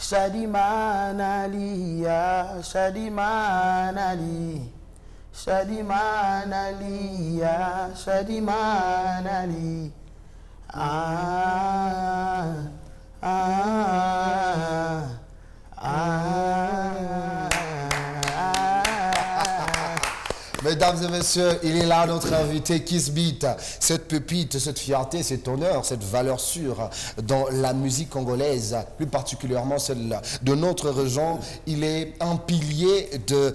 Shadi Manali, ya Shadi Manali. Shadi Manali, ya Shadi Manali. Ah, ah, ah. Mesdames et messieurs, il est là notre invité Kiss Beat. Cette pépite, cette fierté, cet honneur, cette valeur sûre dans la musique congolaise, plus particulièrement celle de notre région. Il est un pilier de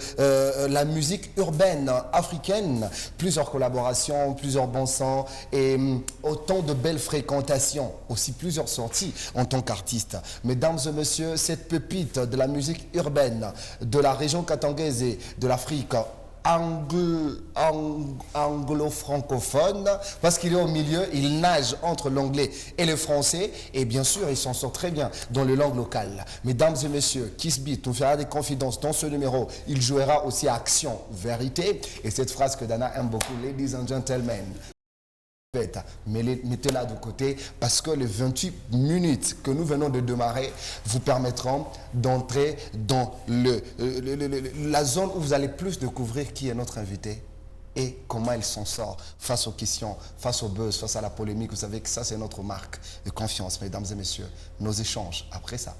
la musique urbaine africaine. Plusieurs collaborations, plusieurs bons sons et autant de belles fréquentations. Aussi plusieurs sorties en tant qu'artiste. Mesdames et messieurs, cette pépite de la musique urbaine de la région katangaise et de l'Afrique anglo-francophone, parce qu'il est au milieu, il nage entre l'anglais et le français, et bien sûr, il s'en sort très bien dans les langues locales. Mesdames et messieurs, Kiss Beat nous fera des confidences dans ce numéro. Il jouera aussi à Action, Vérité, et cette phrase que Dana aime beaucoup, Ladies and Gentlemen. Mettez-la de côté parce que les 28 minutes que nous venons de démarrer vous permettront d'entrer dans la zone où vous allez plus découvrir qui est notre invité et comment il s'en sort face aux questions, face au buzz, face à la polémique. Vous savez que ça, c'est notre marque de confiance, mesdames et messieurs. Nos échanges après ça.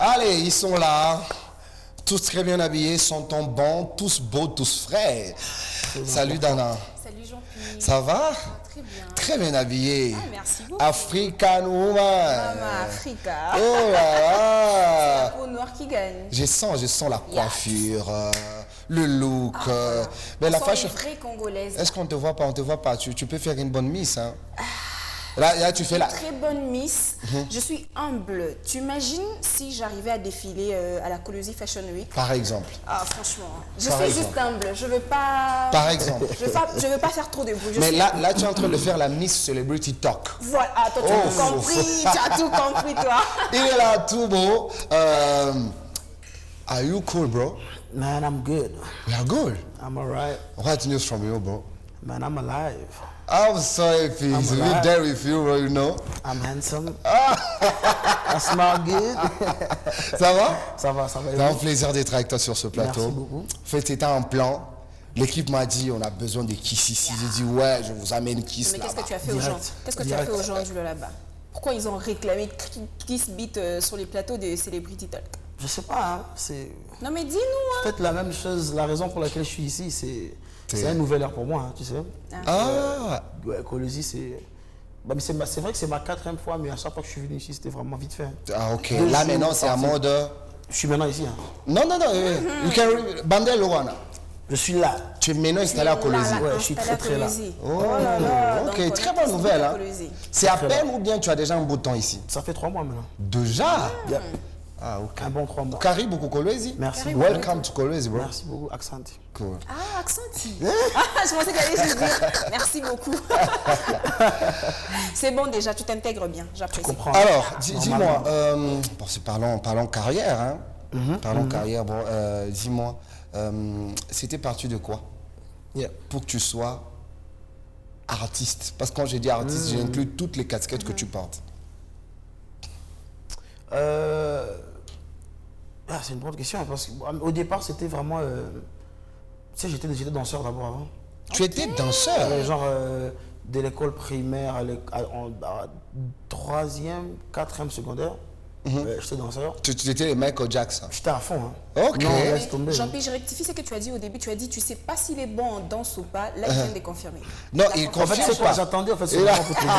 Allez, ils sont là, tous très bien habillés, sentant bon, tous beaux, tous frais. Salut Dana. Salut Jean-Pierre. Ça va? Très bien. Très bien habillé. Ah, merci beaucoup. African woman. Mama Africa. Oh là là. C'est la peau noire qui gagne. Je sens la coiffure, le look. Mais la fashion. Vraie congolaise. Est-ce qu'on te voit pas? On te voit pas. Tu peux faire une bonne miss, hein? Là, tu fais la... Très bonne miss. Je suis humble. Tu imagines si j'arrivais à défiler à la Colosie Fashion Week? Par exemple. Ah, franchement. Je Par suis exemple. juste humble. Je veux pas... Par exemple. Je veux pas faire trop de bruit. Mais là, tu es en train de faire la Miss Celebrity Talk. Voilà. Ah, toi, tu as tout compris. Tu as tout compris, toi. Il est là, tout beau. Are you cool, bro? Man, I'm good. You're good. I'm alright. What news from you, bro? Man, I'm alive. I'm so happy to be alive. there with you, bro, you know. I'm handsome. I smell good. Ça va? Ça va, ça va. C'est un plaisir d'être avec toi sur ce plateau. Merci beaucoup. En fait, c'était un plan. L'équipe m'a dit, on a besoin de Kiss ici. J'ai dit, ouais, je vous amène Kiss Mais qu'est-ce là-bas. que tu as fait aux gens? Qu'est-ce que tu as fait aux gens du là-bas? Pourquoi ils ont réclamé Kiss Beat sur les plateaux de Celebrity Talk? Je sais pas, hein, c'est Non mais dis-nous, hein. peut-être la même chose. La raison pour laquelle je suis ici, c'est une nouvelle ère pour moi, hein, tu sais. Ah, Ouais, Colosie, c'est... Bah, mais c'est vrai que c'est ma 4e fois, mais à chaque fois que je suis venu ici, c'était vraiment vite fait. ah, ok. Deux Là, jours, maintenant, c'est à parti. mode... Je suis maintenant ici. Hein. Non, you can... Bandel Luana. Je suis là. Tu es maintenant installé à Colosie. Ouais, je suis très, très là. Oh, là là, ok, donc, très on est bonne tous nouvelle. à Hein. Colosie. C'est à peine ou bien tu as déjà un bout de temps ici? Ça fait 3 mois maintenant. Déjà? Yep. Ah, ok. Un bon 3 mois. Karibu Kolwezi. Merci Karibu. beaucoup. Welcome to Kolwezi, bro. Merci beaucoup, Accent. Cool. Ah, Accenti. Ah, je pensais qu'elle allait juste dire merci beaucoup. C'est bon déjà, tu t'intègres bien, j'apprécie. Comprends. Alors, dis-moi, bon, parlons carrière, hein. Parlons carrière, bon, dis-moi, c'était parti de quoi pour que tu sois artiste? Parce que quand j'ai dit artiste, j'inclus toutes les casquettes que tu portes. C'est une bonne question parce qu'au départ c'était vraiment tu sais j'étais danseur d'abord avant. Tu étais danseur? Genre de l'école primaire en 3e, 4e secondaire. J'étais danseur. Tu étais le Michael Jackson. J'étais à fond. Hein. Ok. Non, laisse tomber. Jean-Pierre, je rectifie ce que tu as dit au début. Tu as dit, tu sais pas s'il est bon en danse ou pas. Là, il vient de confirmer. Non, La il En fait, confirme c'est quoi? pas. J'attendais en fait. C'est Et là- vraiment pour te dire.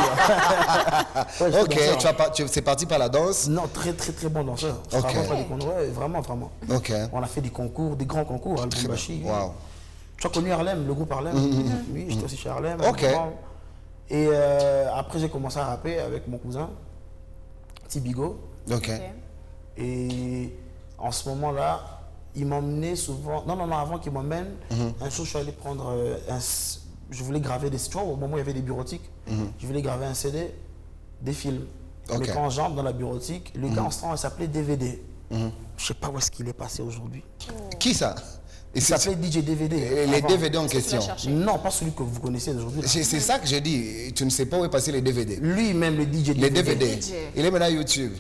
Ouais, j'étais danseur. C'est parti par la danse. Non, très très très bon danseur. Ok. Vraiment, pas des conneries. Ouais, vraiment, vraiment. Ok. On a fait des concours, des grands concours à Lubumbashi. Wow. Tu as connu Harlem, le groupe Harlem? Oui, j'étais aussi chez Harlem. Ok. Vraiment. Et après, j'ai commencé à rapper avec mon cousin, Tibigo. Ok. Et en ce moment-là, il m'emmenait souvent. Non, avant qu'il m'emmène, un jour, je suis allé prendre je voulais graver des. Tu vois, au moment où il y avait des bureautiques, je voulais graver un CD, des films. Ok. Mais quand j'entre dans la bureautique, le gars en ce temps, il s'appelait DVD. Je ne sais pas où est-ce qu'il est passé aujourd'hui. Qui ça? Il s'appelait DJ DVD. Les avant. DVD en Tu l'as question. cherché. Non, pas celui que vous connaissez aujourd'hui. là. C'est ça que je dis. Tu ne sais pas où est passé les DVD. Lui-même, le DJ Les DVD. DVD. DJ. Il est maintenant YouTube.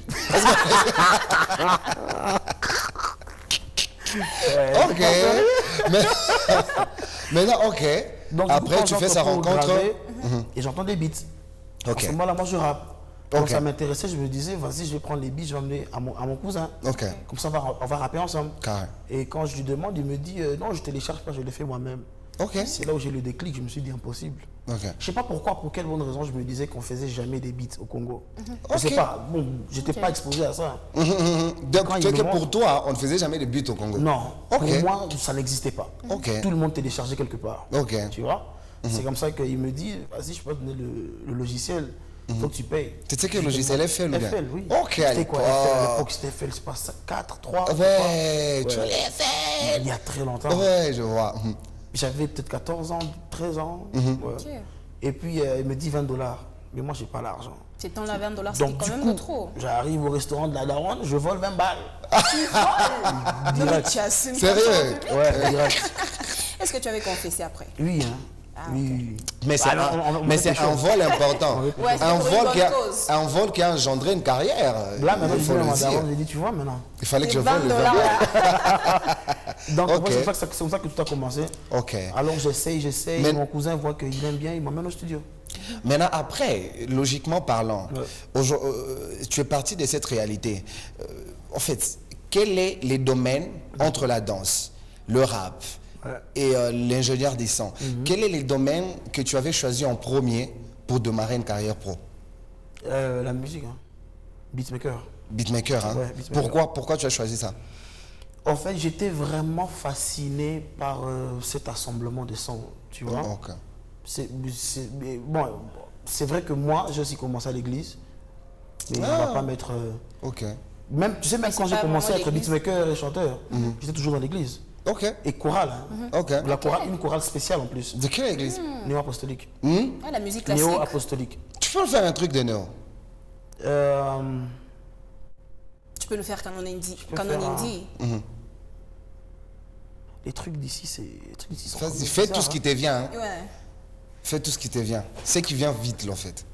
Ok. Mais- Maintenant, ok. Donc, du coup, Après, quand tu fais j'entre sa pour rencontre. graver, et j'entends des beats. Ok. À ce moment-là, moi, je rappe. Quand Ok. ça m'intéressait, je me disais, vas-y, je vais prendre les beats, je vais emmener à mon cousin. Ok. Comme ça, on va rapper ensemble. Carré. Et quand je lui demande, il me dit, non, je télécharge pas, je le fais moi-même. Ok. C'est là où j'ai le déclic, je me suis dit, impossible. Ok. Je sais pas pourquoi, pour quelle bonne raison, je me disais qu'on faisait jamais des beats au Congo. Je Ok. sais pas, bon, j'étais pas exposé à ça. Donc, Quand tu sais il que me pour montre- toi, on ne faisait jamais de buts au Congo. Non, Ok. pour moi, ça n'existait pas. Ok. Tout le monde téléchargeait quelque part. Ok. Tu vois. C'est comme ça qu'il me dit, vas-y, je peux te donner le logiciel, il faut que tu payes. Tu sais quel logiciel FL ou bien? FL, oui. Ok, à C'était quoi l'époque. FL à l'époque, c'était FL, c'est pas ça, 4, 3. Ouais, tu as les FL. Il y a très longtemps. Ouais, je vois. J'avais peut-être 14 ans, 13 ans. Ouais. Ok. Et puis, il me dit $20. Mais moi, j'ai pas l'argent. C'est temps là, $20, c'était Donc, quand du même coup, de trop. j'arrive au restaurant de la daronne, je vole 20 balles. Non, mais Direct. tu assumes Sérieux? pas ça. Ouais, direct. Est-ce que tu avais confessé après? Oui, hein. Ah, oui, oui. Mais c'est Bah, on mais fait c'est quelque un chose. vol important. Ouais, c'est un, pour une vol bonne qui a, cause. un vol qui a engendré une carrière. Là, maintenant, il je faut dis à le ma dire. daronne, j'ai dit, tu vois, maintenant. Il fallait que je Les vole le 20 vol. là. Donc, Ok. moi, c'est comme ça que tout a commencé. Ok. Alors, j'essaye. Mais- Mon cousin voit qu'il aime bien, il m'emmène au studio. Maintenant, après, logiquement parlant, Ouais. tu es parti de cette réalité. En fait, quels sont les domaines entre la danse, le rap Ouais. et l'ingénieur des sons? Quels sont les domaines que tu avais choisis en premier pour démarrer une carrière pro? La musique, hein. Beatmaker. Beatmaker, hein? Ouais, beatmaker. Pourquoi tu as choisi ça? En fait, j'étais vraiment fasciné par cet assemblement de sons, tu vois. Ok. Mais bon, c'est vrai que moi, j'ai aussi commencé à l'église. Mais on va pas mettre... Ok. Même, tu sais, même Mais quand c'est j'ai pas commencé à vraiment être l'église. beatmaker et chanteur, j'étais toujours dans l'église. Ok. Et chorale, hein. Ok. La chorale, une chorale spéciale en plus. De quelle église? Néo-apostolique. Ah, la musique classique. Néo-apostolique. Tu peux me faire un truc de néo? Tu peux le faire canon indie. peux Canon faire un- indie. Les trucs d'ici, c'est... Les trucs d'ici sont Vas-y, comme fais bizarres, tout ce qui te vient. Hein. Ouais. Fais tout ce qui te vient. C'est qui vient vite, là, en fait.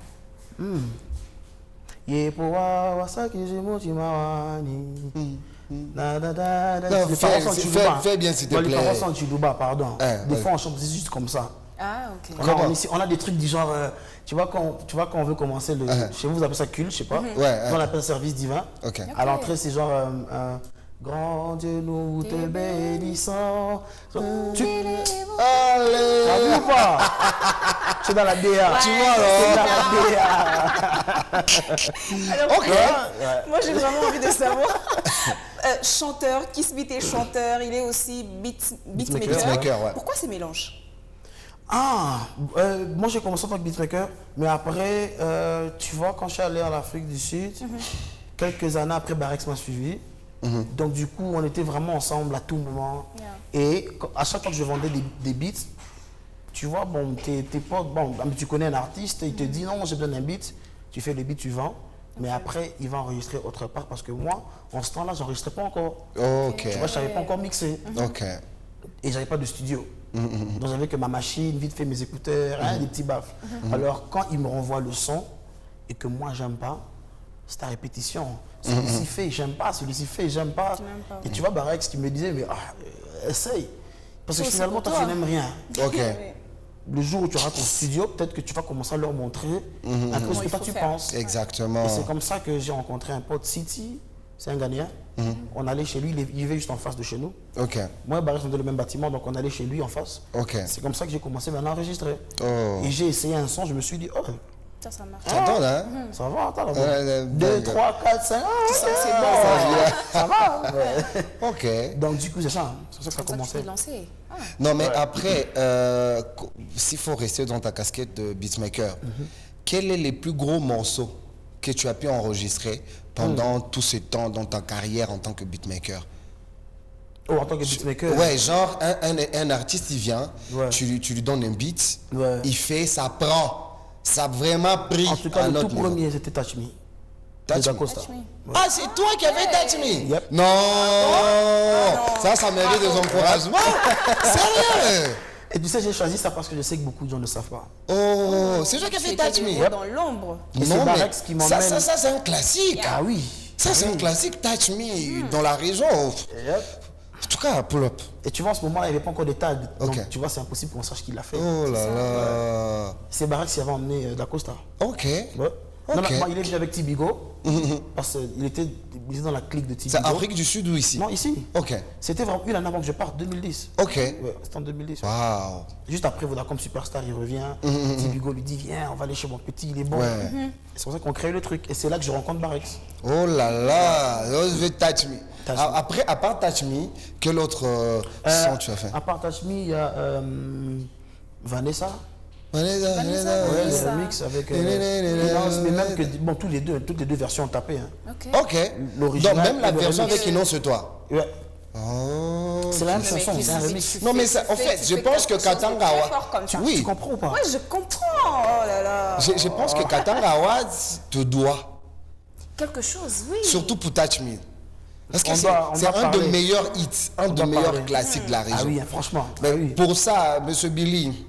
Yepowa wasaki jimoti mawani. Na, da, da, da. Non, Les fais- paroles sont en fais- Chiluba. fais bien, s'il te Ouais, les plaît. paroles sont en Chiluba, pardon. Des ouais. fois, on chante juste comme ça. Ah, ok. On a des trucs du genre, tu vois, quand on veut commencer, chez vous, vous appelez ça culte, je sais pas. Ouais, Nous, on appelle ça service divin. Ok. À l'entrée, c'est genre, grand Dieu, nous te bénissons. Tu Allez! t'as vu ou pas? Tu es dans la DA. Ouais, Tu vois, c'est dans la DA. Alors, Ok. moi, j'ai vraiment envie de savoir. Chanteur, Kiss Beat est chanteur, il est aussi beatmaker. Beatmaker, ouais. Pourquoi ces mélanges? Ah, moi j'ai commencé en tant que beatmaker, mais après, tu vois, quand je suis allé en Afrique du Sud, quelques années après, Barex m'a suivi. Donc du coup, on était vraiment ensemble à tout moment. Yeah. Et à chaque fois que je vendais des beats, tu vois, bon, tes potes, bon, tu connais un artiste, il te dit non, j'ai besoin d'un beat, tu fais le beat, tu vends. Mais après, il va enregistrer autre part parce que moi, en ce temps-là, j'enregistrais pas encore. Ok. Tu vois, je savais pas encore mixer. Ok. Et j'avais pas de studio. Donc j'avais que ma machine, vite fait mes écouteurs, hein, des petits baffes. Alors quand il me renvoie le son et que moi j'aime pas, c'est à répétition. Celui-ci fait, j'aime pas, celui-ci fait, j'aime pas. n'aimes pas. Et tu vois Barex qui me disait, mais essaye. Parce que C'est finalement, pour toi, toi. tu n'aimes rien. Ok. Ouais. Le jour où tu auras ton studio, peut-être que tu vas commencer à leur montrer un peu ce que il toi faut tu faire. penses. Exactement. Et c'est comme ça que j'ai rencontré un pote, City, c'est un Ghanéen. On allait chez lui, il vivait juste en face de chez nous. Ok. Moi et Barex, on était dans le même bâtiment, donc on allait chez lui en face. Ok. C'est comme ça que j'ai commencé maintenant à enregistrer. Oh. Et j'ai essayé un son, je me suis dit, oh, Ça marche. T'entends, là? ça va, attends, Ouais, 2, dingue. 3, 4, 5, Ça, c'est bon. ça va. Ouais. Ok. Donc du coup, c'est ça, hein. C'est ça que ça a C'est comme ça que tu commencé. t'es lancé. Ah. Non, mais après, s'il faut rester dans ta casquette de beatmaker, quels sont les plus gros morceaux que tu as pu enregistrer pendant tout ce temps dans ta carrière en tant que beatmaker? Oh, en tant que beatmaker. Ouais, genre un artiste, il vient, Ouais. tu lui donnes un beat, Ouais. il fait, ça prend. Ça a vraiment pris En tout cas, à le notre tout niveau. premier, c'était Touch Me. Touch de Me. Dacosta. Touch Me. Ah, c'est toi qui avais Touch Me? Yep. Non, ça mérite des encouragements. Sérieux? Et tu sais, j'ai choisi ça parce que je sais que beaucoup de gens ne savent pas. Oh, c'est toi qui as fait C'était Touch des Me? mots dans l'ombre. Et c'est Barex qui m'emmène. Ça, c'est un classique. Ah oui. Ça, c'est un classique Touch Me dans la région. Yep. En tout cas, pull up. Et tu vois, en ce moment, il n'y avait pas encore de tags. Donc, Ok. tu vois, c'est impossible qu'on sache qui l'a fait. Oh là là. C'est Barex qui avait emmené Dacosta. Ok. Ouais. Non, Ok. non, il est venu avec Tibigo. Parce qu'il était dans la clique de C'est Tibigo. Afrique du Sud ou ici? Non, ici. Ok. C'était vraiment une année avant que je parte, 2010. Ok. Ouais, c'était en 2010. Waouh. Juste après, Vodacom Superstar, il revient. Tibigo lui dit, viens, on va aller chez mon petit, il est bon. Ouais. C'est pour ça qu'on crée le truc. Et c'est là que je rencontre Barex. Oh là là. Je vais Touch Me. Touch Me. Après, à part Touch Me, quel autre son tu as fait? À part Touch Me, il y a Vanessa. Vanessa, Ouais, Vanessa. le remix avec Inance, mais même que bon, toutes les deux versions ont tapé. Hein. Ok. Ok. L'original Donc même la et le version remix. avec Inonce c'est toi. Ouais. Oh. C'est la même Mais chanson, qui- c'est un qui- remix. qui Non, mais fait- ça- qui en fait- fait, qui je fait pense que quelque chose de Katangawa- très fort comme ça. Oui. Tu comprends ou pas? Ouais, je comprends. Oh là là. Je pense que Katangawa te doit, Quelque chose, oui. surtout pour Touch Me. Parce que On c'est doit c'est un parler. des meilleurs hits, un des doit meilleurs parler. classiques de la région. Ah oui, franchement. Mais Ah oui. pour ça, Monsieur Billy,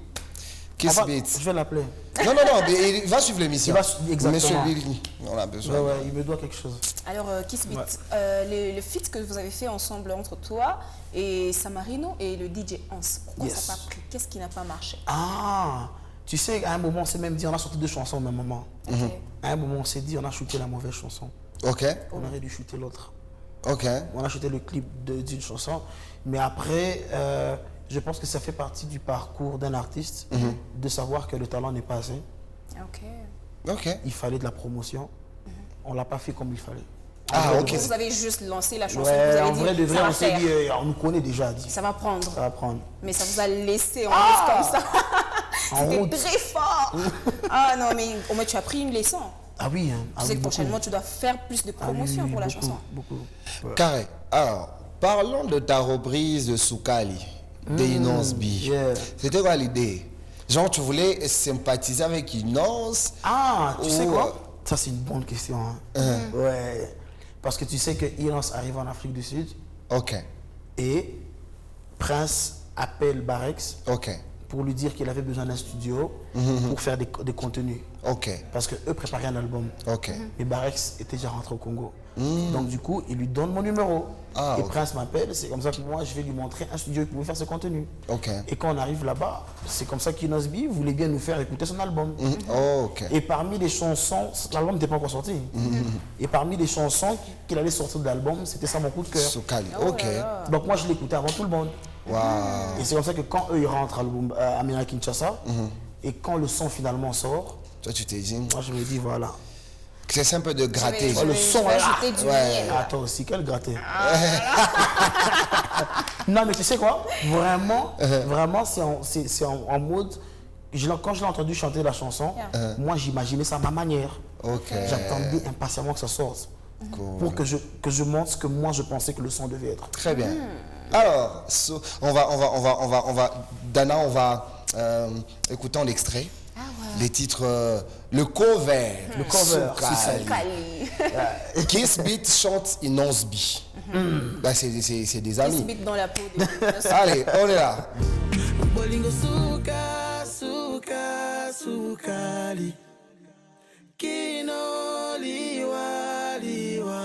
Kiss Beat. Je vais l'appeler. Non, non, non, mais il va suivre l'émission. Il va su- exactement. Monsieur Billy, on a besoin. Ouais, ouais, il me doit quelque chose. Alors, Kiss Beat, Ouais. le feat que vous avez fait ensemble entre toi et Samarino et le DJ Hans, pourquoi Yes. ça n'a pas pris? Qu'est-ce qui n'a pas marché? Ah, tu sais, à un moment, on s'est même dit, on a sorti 2 chansons au même moment. Ok. À un moment, on s'est dit, on a shooté la mauvaise chanson. Ok, On aurait dû shooter l'autre. ok. On a shooté le clip d'une chanson. Mais après, je pense que ça fait partie du parcours d'un artiste de savoir que le talent n'est pas assez. Ok. Ok. Il fallait de la promotion. On ne l'a pas fait comme il fallait. Ah, ok. Vous avez juste lancé la chanson, Ouais, vous en avez vrai, de dit, vrai, ça va on s'est faire. dit, on nous connaît déjà. Dit. Ça va prendre. Ça va prendre. Mais ça vous a laissé en route comme ça. En C'était route. très fort. Ah non, mais au moins tu as pris une leçon. Ah oui, hein. Ah Tu sais oui, que beaucoup. prochainement tu dois faire plus de Ah oui, promotion oui, pour la beaucoup, chanson. Beaucoup. Ouais. Carré. Alors, parlons de ta reprise de Soukali, de Inonce B. yeah. C'était quoi l'idée? Genre, tu voulais sympathiser avec Inonce? Ah, tu sais Oh. quoi? Ça, c'est une bonne question. Hein. Ouais. Parce que tu sais que Inonce arrive en Afrique du Sud Ok, et Prince appelle Barex ok, pour lui dire qu'il avait besoin d'un studio pour faire des contenus. ok, Parce qu'eux préparaient un album. ok. Et Barex était déjà rentré au Congo. Donc du coup, il lui donne mon numéro. Ah, et ok. Prince m'appelle, c'est comme ça que moi, je vais lui montrer un studio qui pouvait faire ce contenu. Ok. Et quand on arrive là-bas, c'est comme ça qu'Inonce B voulait bien nous faire écouter son album. Ok. Et parmi les chansons, l'album n'était pas encore sorti. Et parmi les chansons qu'il allait sortir de l'album, c'était ça mon coup de cœur. Soukali, Oh ok. Donc moi, je l'écoutais avant tout le monde. Waouh. Et c'est comme ça que quand eux, ils rentrent à Amina Kinshasa, et quand le son finalement sort, Toi, tu t'es dit, moi, je me dis, voilà. c'est simple de gratter. Je vais le son, là. ajouter du miel. Ah, toi aussi, quel gratté. Non, mais tu sais quoi? Vraiment, vraiment, c'est en mode... Quand je l'ai entendu chanter la chanson, moi, j'imaginais ça à ma manière. Ok. J'attendais impatiemment que ça sorte. Cool. Pour que je montre ce que moi, je pensais que le son devait être. Très bien. Alors, Dana, on va écouter l'extrait. Les titres, le cover. Le cover, Soukali. c'est ça. Kali. Kiss Beat chante Inonce B. Bah, c'est des Kiss amis. Beat dans la peau de Allez, on est là. Bolingo suka, suka, sukali. Kino liwa, liwa.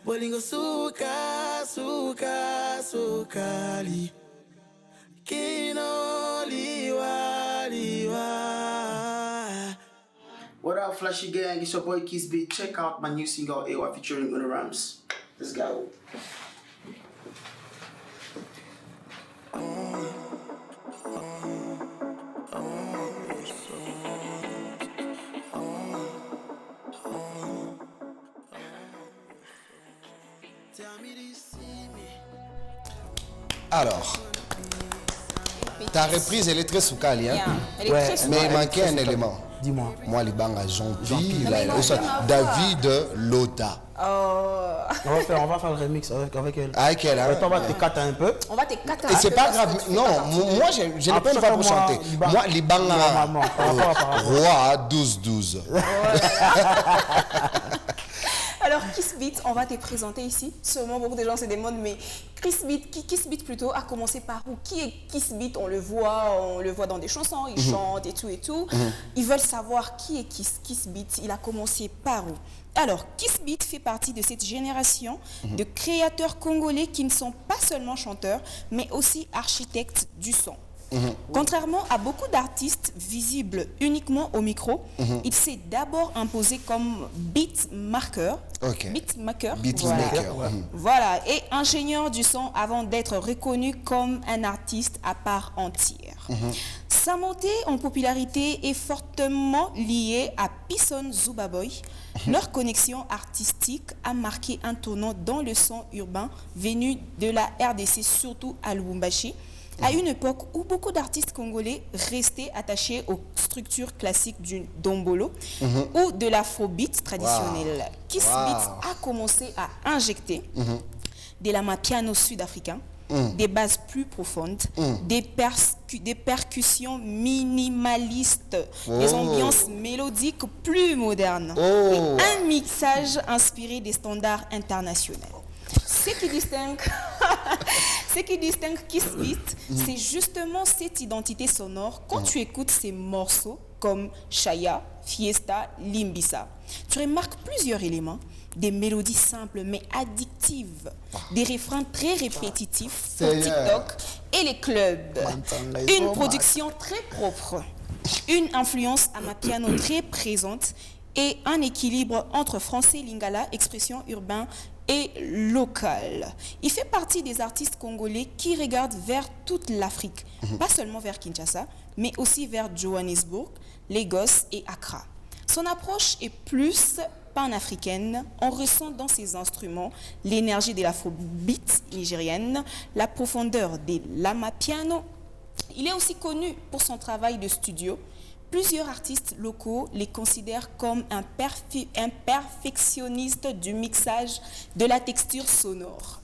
Bolingo suka, suka, sukali. Kino liwa, liwa. What up, Flashy Gang? It's your boy Kiss Beat. Check out my new single, AY, featuring Una Rams. Let's go. Alors, ta reprise, elle est très Soukali, hein? Bien. Elle est Ouais, très Mais il souvent. manquait un élément. Dis-moi. Moi, les bangs à Jean-Pi, Non, mais non, David Lota. Oh, On va faire le remix avec elle. Avec elle, hein. Ouais, toi, on va te cater un peu. On va te cater. Et c'est pas grave. Non, moi, je n'ai pas une voix pour chanter. Moi, les bangs. Roi 12-12. Alors, Kiss Beat, on va te présenter ici. Sûrement, beaucoup de gens se demandent, mais Kiss Beat plutôt a commencé par où? Qui est Kiss Beat? On le voit dans des chansons, il chante et tout. Ils veulent savoir qui est Kiss Beat. Il a commencé par où? Alors, Kiss Beat fait partie de cette génération de créateurs congolais qui ne sont pas seulement chanteurs, mais aussi architectes du son. Contrairement à beaucoup d'artistes visibles uniquement au micro, il s'est d'abord imposé comme beatmaker. Beatmaker. Voilà, et ingénieur du son avant d'être reconnu comme un artiste à part entière. Sa montée en popularité est fortement liée à Pison Zubaboy. Leur connexion artistique a marqué un tournant dans le son urbain venu de la RDC, surtout à Lubumbashi, à une époque où beaucoup d'artistes congolais restaient attachés aux structures classiques du dombolo ou de l'afrobeat traditionnel. Kiss Beat a commencé à injecter de la piano sud-africain, des bases plus profondes, des percussions minimalistes, des ambiances mélodiques plus modernes et un mixage inspiré des standards internationaux. Ce qui distingue Kiss Beat, c'est justement cette identité sonore. Quand tu écoutes ces morceaux comme Shaya, Fiesta, Limbisa, tu remarques plusieurs éléments. Des mélodies simples mais addictives, des refrains très répétitifs pour TikTok et les clubs, une production très propre, une influence amapiano très présente et un équilibre entre français, lingala, expression urbaine et locale. Il fait partie des artistes congolais qui regardent vers toute l'Afrique, pas seulement vers Kinshasa, mais aussi vers Johannesburg, Lagos et Accra. Son approche est plus panafricaine. On ressent dans ses instruments l'énergie de l'afrobeat nigérienne, la profondeur des lamapiano. Il est aussi connu pour son travail de studio. Plusieurs artistes locaux les considèrent comme un perfectionniste du mixage de la texture sonore.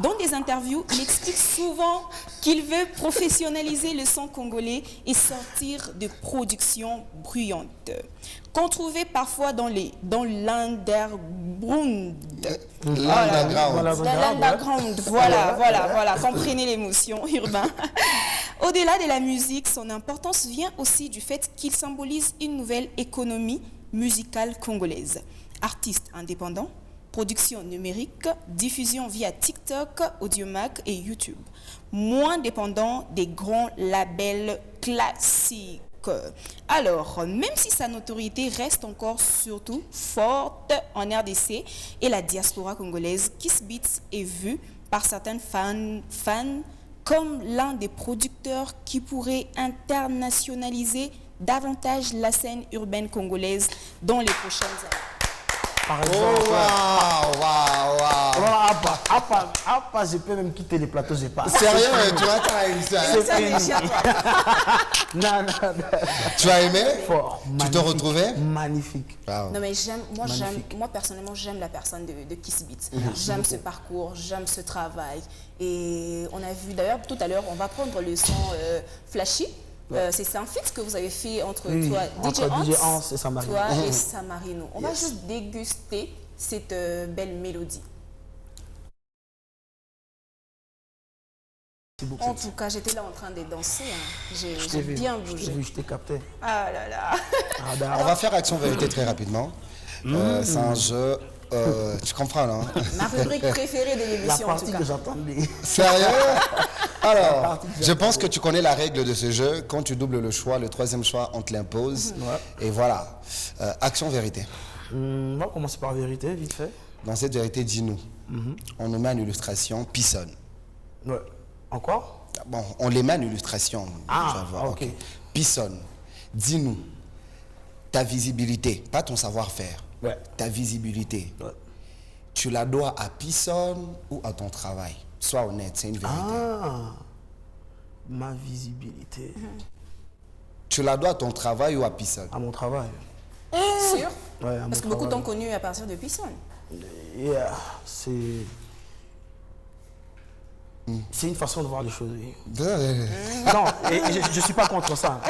Dans des interviews, il explique souvent qu'il veut professionnaliser le son congolais et sortir de productions bruyantes, qu'on trouvait parfois dans l'underground. Voilà, comprenez l'émotion urbaine. Au-delà de la musique, son importance vient aussi du fait qu'il symbolise une nouvelle économie musicale congolaise. Artiste indépendant, production numérique, diffusion via TikTok, Audiomack et YouTube. Moins dépendant des grands labels classiques. Alors, même si sa notoriété reste encore surtout forte en RDC et la diaspora congolaise, Kiss Beat est vu par certains fans comme l'un des producteurs qui pourrait internationaliser davantage la scène urbaine congolaise dans les prochaines années. Par exemple, je peux même quitter les plateaux, j'ai pas. Sérieux, tu m'attends Non. Tu as aimé? Fort. Tu te retrouvais? Magnifique. Non mais moi personnellement j'aime la personne de Kiss Beat. J'aime ce parcours, j'aime ce travail. Et on a vu d'ailleurs tout à l'heure, on va prendre le son Flashy. C'est un feat que vous avez fait entre toi, DJ Hans et Samarino. Toi et Samarino. On va juste déguster cette belle mélodie. En tout cas, j'étais là en train de danser. J'ai bien bougé. Je t'ai capté. Ah là là. On va faire Action Vérité très rapidement. C'est un jeu... tu comprends, non? Ma rubrique préférée de l'émission, La en tout partie cas. que j'attendais. Sérieux? Alors, je pense que tu connais la règle de ce jeu. Quand tu doubles le choix, le troisième choix, on te l'impose. Et voilà. Action Vérité. On va commencer par vérité, vite fait. Dans cette vérité, dis-nous. On nous met en illustration Pison. Ouais. Encore? Bon, on les met en illustration. Ok. Pison, dis-nous ta visibilité, pas ton savoir-faire. Ouais. Ta visibilité. Ouais. Tu la dois à Pison ou à ton travail? Sois honnête, c'est une vérité. Ma visibilité. Tu la dois à ton travail ou à Pison? À mon travail. Sûr? Ouais, à mon Parce que beaucoup travail. t'ont connu à partir de Pison. Yeah, c'est une façon de voir les choses. Oui. Non, et je suis pas contre ça.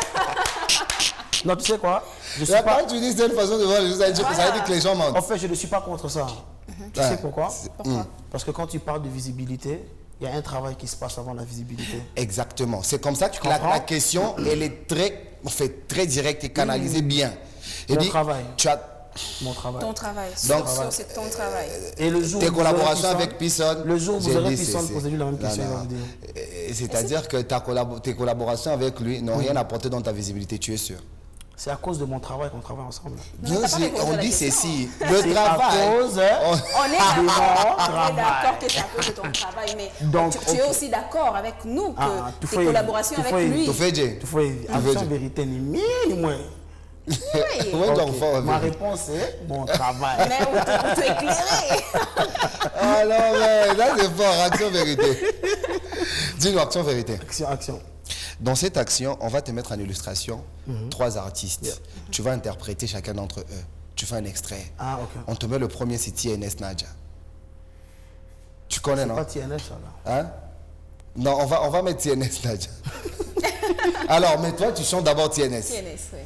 Non, tu sais quoi? Je suis Là, pas... quand tu dis c'est une façon de voir les choses, ça veut dire que les gens mentent. En fait, je ne suis pas contre ça. Tu sais pourquoi? Pourquoi? Parce que quand tu parles de visibilité, il y a un travail qui se passe avant la visibilité. Exactement. C'est comme ça que la comprends? question, elle est très directe et canalisée bien. Et Mon travail. tu as Mon travail. Ton travail. Donc, C'est ton travail. Et le jour tes où vous aurez collaborations Pisson, avec Pisson. Le jour où vous j'ai aurez dit, Pisson, c'est- posez-lui la même non, question. il va non. vous dire. C'est-à-dire que tes collaborations avec lui n'ont rien apporté dans ta visibilité, tu es sûr? C'est à cause de mon travail qu'on travaille ensemble. Non, mais t'as pas répondu On à la dit question. ceci. C'est Le à travail. cause On est d'accord. On est travail. d'accord que c'est à cause de ton travail, mais Donc, tu es ok. aussi d'accord avec nous que tu tes fais- collaborations tu avec fais- lui. Tu fais Dieu. Tu fais veux action dire. vérité ni mieux ni moins. Oui. Oui, Ok. donc, fort, Ma oui. réponse est mon travail. Mais on peut éclairer. Ah non, mais là c'est fort, action vérité. Dis-nous, action vérité. Action, action. Dans cette action, on va te mettre en illustration 3 artistes. Tu vas interpréter chacun d'entre eux. Tu fais un extrait. Ah, ok. On te met le premier, c'est TNS Nadia. Tu connais, non? Pas TNS, ça là. Hein? Non, on va mettre TNS Nadia. Alors, mais toi, tu chantes d'abord TNS. TNS, oui.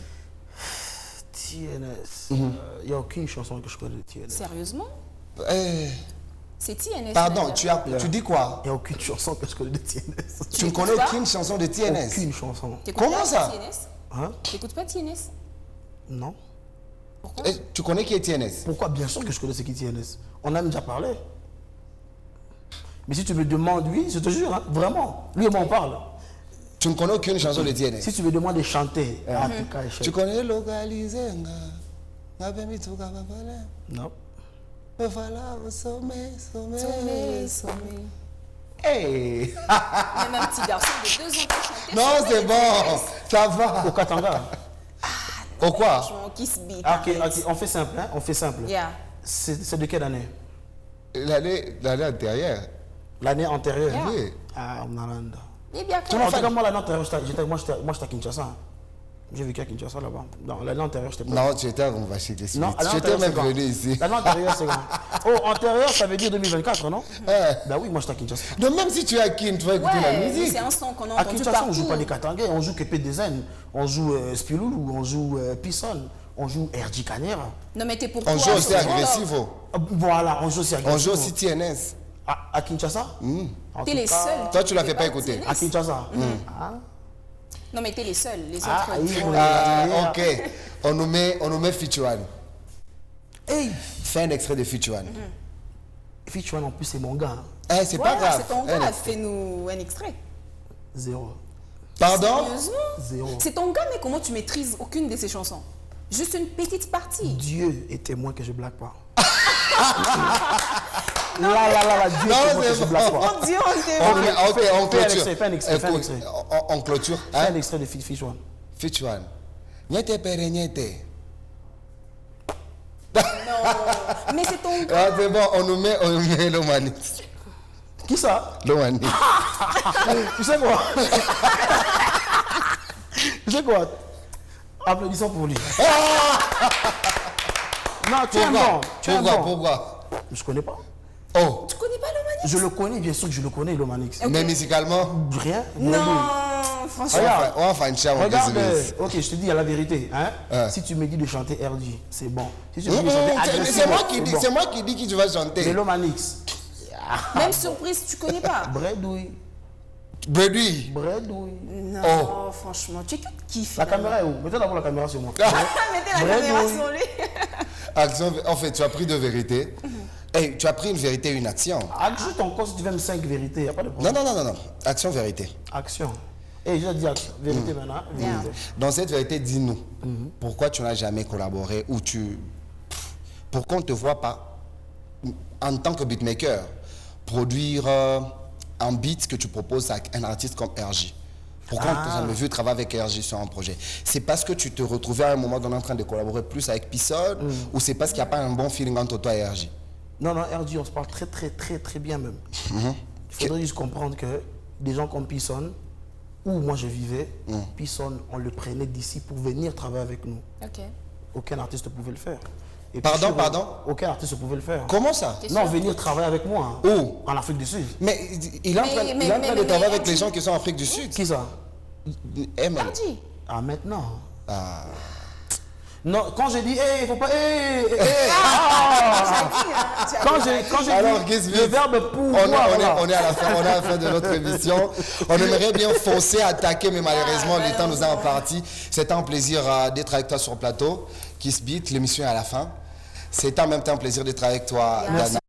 TNS. Il n'y a aucune chanson que je connais de TNS. Sérieusement? Eh, C'est TNS. pardon, d'ailleurs. tu dis quoi? Il n'y a aucune chanson que je connais de TNS. Tu ne connais pas? aucune chanson de TNS? Aucune chanson. T'écoutes Comment pas ça? TNS? Hein? T'écoutes pas TNS? Non. Pourquoi? Eh, tu connais qui est TNS? Pourquoi? Bien sûr que je connais ce qui est TNS. On a déjà parlé. Mais si tu me demandes, oui, je te jure, hein, vraiment. Lui et moi, on parle. Tu ne connais aucune chanson de TNS? Si tu me demandes de chanter, en tout cas, Tu connais localisé? Non. Voilà, au sommet, sommet. Sommet, sommet. Hey! Même un petit garçon de 2 ans qui chantait. Non, sommet c'est de bon, TNS. ça va. Au Katanga. Au quoi? Franchement, Kiss Beat. Ok, arrête. ok, on fait simple, hein, on fait simple. Yeah. C'est de quelle année? L'année antérieure. L'année antérieure. Yeah. Oui. Ah, Mnalanda. Eh bien, En quand tout cas, moi, l'année antérieure, moi, j'étais à Kinshasa. J'ai vécu à Kinshasa là-bas. Non, l'année antérieure, j'étais pas. Non, tu étais à Rumbashi. Tu Non, l'année étais antérieure, même c'est quand? venu ici. L'année antérieure, c'est quand? Oh, antérieure, ça veut dire 2024, non? Eh. Ben oui, moi, j'étais à Kinshasa. Donc même si tu es à Kin, tu vas écouter la ouais, musique. c'est un son qu'on a À entendu Kinshasa, partout. on joue pas des Katangais, on joue Kepe Dezen, on joue Spiloulou, on joue Pisson, on joue RJ Kanera. Non, mais t'es pour On toi, joue aussi ce moment-là. agressif. Oh. Voilà, on joue aussi On joue agressif. aussi TNS. À Kinshasa? En T'es tout les cas, seuls. Toi, tu l'as qui fait pas font écouter. TNS. À Kinshasa. Ah, Non, mais t'es les seuls. Les autres. Ah, oui, oui. Ah, ok. On nous met Featuan. hey, Fais un extrait de Featuan. Featuan en plus, c'est mon gars. Eh, c'est pas Voilà, grave. c'est ton Eh, gars. Fais-nous un extrait. Zéro. Pardon? Sérieusement? Zéro. C'est ton gars, mais comment tu maîtrises aucune de ses chansons? Juste une petite partie. Dieu est témoin que je blague pas. Là, Dieu Non, est témoin que c'est je bon. blague pas. Mon Dieu, on t'aime. Ok, on Fais un clôture. extrait, fais un extrait, fais un Écoute, extrait. on clôture. Fais un Hein? extrait de Featuan. Featuan. Niente pere niente. Non, mais c'est ton gars. Ah, c'est bon, on nous met Lomanix. Qui ça? Lomanix. Tu sais quoi? Tu sais quoi? Applaudissons pour lui. Non, tu es un bon. Tu es un bon. Pourquoi? Je connais pas. Oh, Tu connais pas l'Omanix? Je le connais, bien sûr que je le connais, Lomanix. mais musicalement, Rien. Non, on franchement. Regarde. va faire une charme en Regarde, business. ok, je te dis à la vérité. Hein? Si tu me dis de chanter RJ, c'est bon. Si tu me dis de chanter agressif, C'est moi qui dis que tu vas chanter. Mais Lomanix, Même surprise, tu connais pas. Bredouille, Bredouille. Bredouille. Non, Oh. franchement, tu es que kiff. La caméra est où? Mettez d'abord la caméra sur moi. Mettez la caméra Bredouille. sur lui. Action, en fait, tu as pris 2 vérités. Hey, tu as pris une vérité et une action. Ajoute encore si tu veux même 5 vérités, il n'y a pas de problème. Non. Action, vérité. Action. Et j'ai dit action. Vérité maintenant. Vérité. Dans cette vérité, dis-nous, pourquoi tu n'as jamais collaboré ou pourquoi on ne te voit pas en tant que beatmaker produire un beat que tu proposes à un artiste comme RJ? Pourquoi on ne t'a jamais vu travailler avec RJ sur un projet? C'est parce que tu te retrouvais à un moment donné en train de collaborer plus avec Pisson ou c'est parce qu'il n'y a pas un bon feeling entre toi et RJ? Non, RJ, on se parle très bien même. Il faudrait juste comprendre que des gens comme Pisson, où moi je vivais, Pisson, on le prenait d'ici pour venir travailler avec nous. Ok. Aucun artiste ne pouvait le faire. Et puis, Pardon, je suis- pardon? Aucun artiste pouvait le faire. Comment ça? T'es Non, sûr? venir travailler avec moi. Où? En Afrique du Sud. Mais il est en train, Mais- il est en train de mais- travailler mais- avec les gens qui sont en Afrique du Sud. Qui ça? ML. Dis. Ah, maintenant. Ah. Non, quand j'ai dit, il faut pas, ah. Quand j'ai Alors, dit Kiss le Beat, verbe on pouvoir, là. est à la fin, on est à la fin de notre émission. On aimerait bien foncer, attaquer, mais malheureusement, le temps nous a imparti. C'était un plaisir d'être avec toi sur le plateau. Kiss Beat, l'émission est à la fin. C'était en même temps un plaisir d'être avec toi, Merci. Dana.